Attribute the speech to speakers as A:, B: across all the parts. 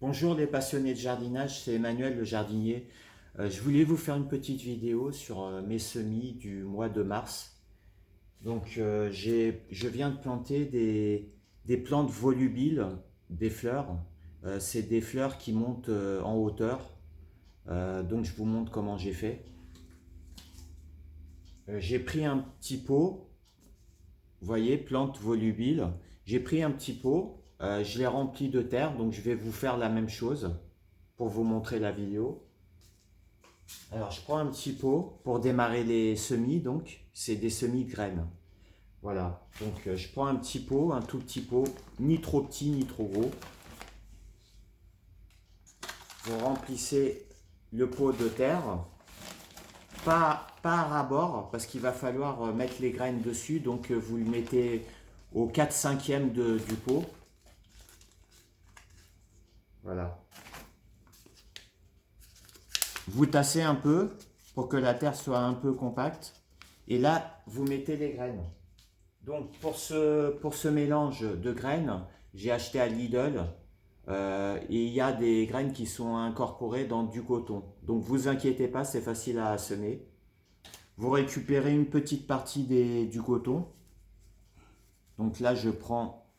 A: Bonjour les passionnés de jardinage, c'est Emmanuel le jardinier. Je voulais vous faire une petite vidéo sur mes semis du mois de mars. Je viens de planter des plantes volubiles, des fleurs. C'est des fleurs qui montent en hauteur. Donc je vous montre comment j'ai fait. J'ai pris un petit pot, vous voyez, plante volubile. J'ai pris un petit pot, je l'ai rempli de terre, donc je vais vous faire la même chose pour vous montrer la vidéo. Alors, je prends un petit pot pour démarrer les semis, donc c'est des semis graines. Voilà, donc je prends un petit pot, un tout petit pot, ni trop petit ni trop gros. Vous remplissez le pot de terre, pas à ras-bord, parce qu'il va falloir mettre les graines dessus, donc vous le mettez au 4/5e du pot. Voilà. Vous tassez un peu pour que la terre soit un peu compacte. Et là, vous mettez les graines. Donc pour ce mélange de graines, j'ai acheté à Lidl et il y a des graines qui sont incorporées dans du coton. Donc vous inquiétez pas, c'est facile à semer. Vous récupérez une petite partie du coton. Donc là je prends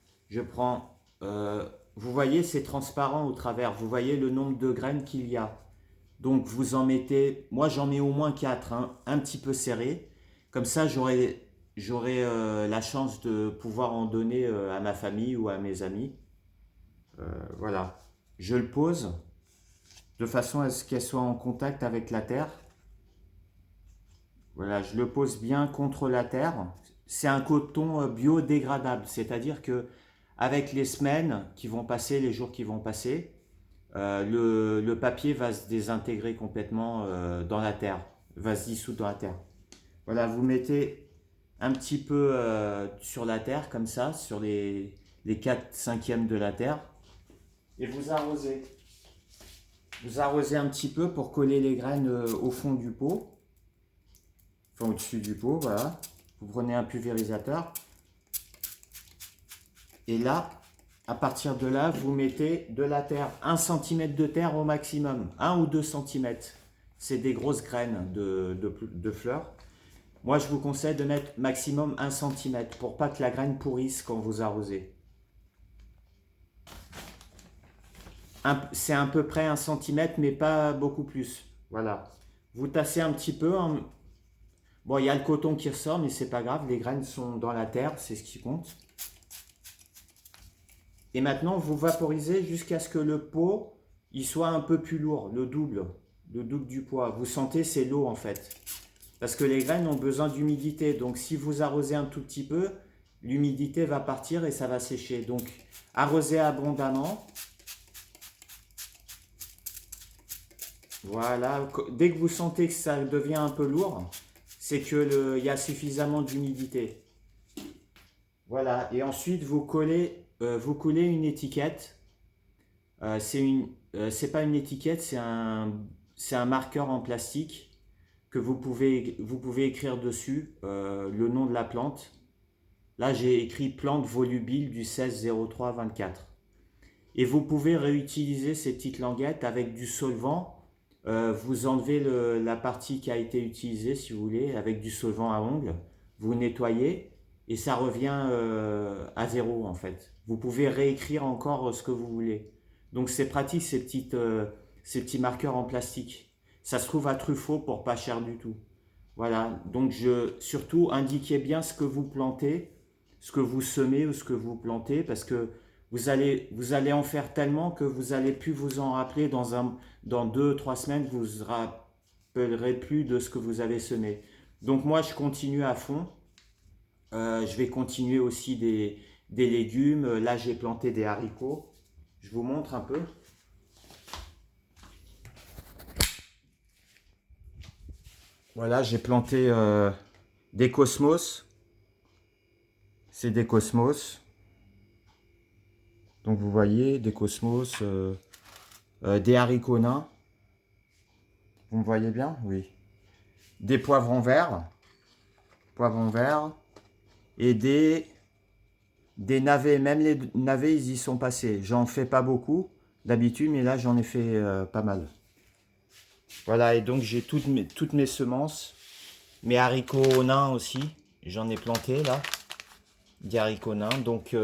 A: vous voyez c'est transparent au travers, vous voyez le nombre de graines qu'il y a. Donc vous en mettez, moi j'en mets au moins 4, hein, un petit peu serré. Comme ça j'aurai la chance de pouvoir en donner à ma famille ou à mes amis. Voilà. Je le pose de façon à ce qu'elle soit en contact avec la terre. Voilà, je le pose bien contre la terre. C'est un coton biodégradable, c'est-à-dire que avec les semaines qui vont passer, les jours qui vont passer, le papier va se désintégrer complètement dans la terre, va se dissoudre dans la terre. Voilà, vous mettez un petit peu sur la terre, comme ça, sur les 4/5e de la terre, et vous arrosez. Vous arrosez un petit peu pour coller les graines au fond du pot, enfin au-dessus du pot, voilà. Vous prenez un pulvérisateur, et là, à partir de là, vous mettez de la terre, 1 cm de terre au maximum, 1 ou 2 cm. C'est des grosses graines de fleurs. Moi, je vous conseille de mettre maximum 1 cm pour pas que la graine pourrisse quand vous arrosez. C'est à peu près 1 cm, mais pas beaucoup plus. Voilà. Vous tassez un petit peu. Bon, il y a le coton qui ressort, mais c'est pas grave. Les graines sont dans la terre, c'est ce qui compte. Et maintenant, vous vaporisez jusqu'à ce que le pot il soit un peu plus lourd, le double du poids. Vous sentez, c'est l'eau en fait. Parce que les graines ont besoin d'humidité. Donc si vous arrosez un tout petit peu, l'humidité va partir et ça va sécher. Donc arrosez abondamment. Voilà. Dès que vous sentez que ça devient un peu lourd, c'est qu'il y a suffisamment d'humidité. Voilà. Et ensuite, vous collez une étiquette. C'est pas une étiquette, c'est un marqueur en plastique que vous pouvez écrire dessus le nom de la plante. Là, j'ai écrit plante volubile du 16-03-24. Et vous pouvez réutiliser ces petites languettes avec du solvant. Vous enlevez la partie qui a été utilisée, si vous voulez, avec du solvant à ongles. Vous nettoyez et ça revient à zéro en fait. Vous pouvez réécrire encore ce que vous voulez. Donc c'est pratique ces petits marqueurs en plastique. Ça se trouve à Truffaut pour pas cher du tout. Voilà, donc surtout indiquez bien ce que vous plantez, ce que vous semez ou ce que vous plantez, parce que vous allez en faire tellement que vous allez plus vous en rappeler dans 2, 3 semaines, vous vous rappellerez plus de ce que vous avez semé. Donc moi, je continue à fond. Je vais continuer aussi des légumes. Là, j'ai planté des haricots. Je vous montre un peu. Voilà, j'ai planté des cosmos. C'est des cosmos. Donc vous voyez, des cosmos, des haricots nains. Vous me voyez bien? Oui. Des poivrons verts, et des navets. Même les navets, ils y sont passés. J'en fais pas beaucoup, d'habitude, mais là j'en ai fait pas mal. Voilà, et donc j'ai toutes mes semences, mes haricots nains aussi, j'en ai planté là, des haricots nains. Donc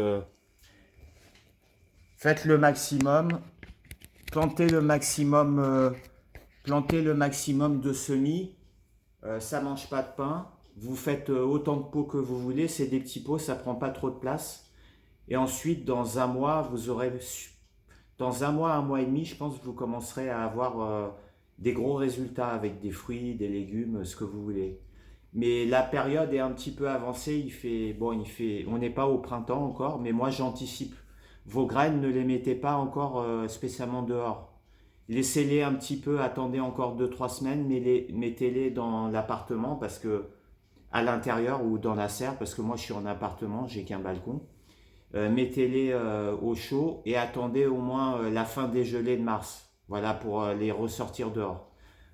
A: faites le maximum, plantez le maximum, plantez le maximum de semis. Ça mange pas de pain. Vous faites autant de pots que vous voulez, c'est des petits pots, ça prend pas trop de place. Et ensuite, dans un mois, dans un mois et demi, je pense que vous commencerez à avoir des gros résultats avec des fruits, des légumes, ce que vous voulez. Mais la période est un petit peu avancée. On n'est pas au printemps encore, mais moi j'anticipe. Vos graines, ne les mettez pas encore spécialement dehors. Laissez-les un petit peu, attendez encore deux-trois semaines, mais mettez-les dans l'appartement parce que à l'intérieur ou dans la serre, parce que moi je suis en appartement, j'ai qu'un balcon. Mettez-les au chaud et attendez au moins la fin des gelées de mars. Voilà pour les ressortir dehors.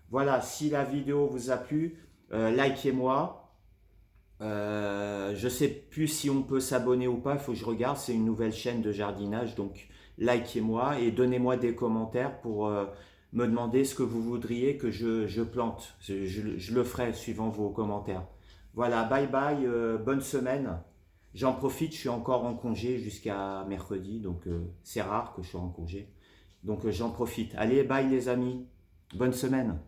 A: Voilà, si la vidéo vous a plu, likez-moi. Je sais plus si on peut s'abonner ou pas, il faut que je regarde, c'est une nouvelle chaîne de jardinage, donc likez-moi et donnez-moi des commentaires pour me demander ce que vous voudriez que je plante. Je le ferai suivant vos commentaires. Voilà, bye bye, bonne semaine. J'en profite, je suis encore en congé jusqu'à mercredi, donc c'est rare que je sois en congé. Donc j'en profite. Allez, bye les amis, bonne semaine.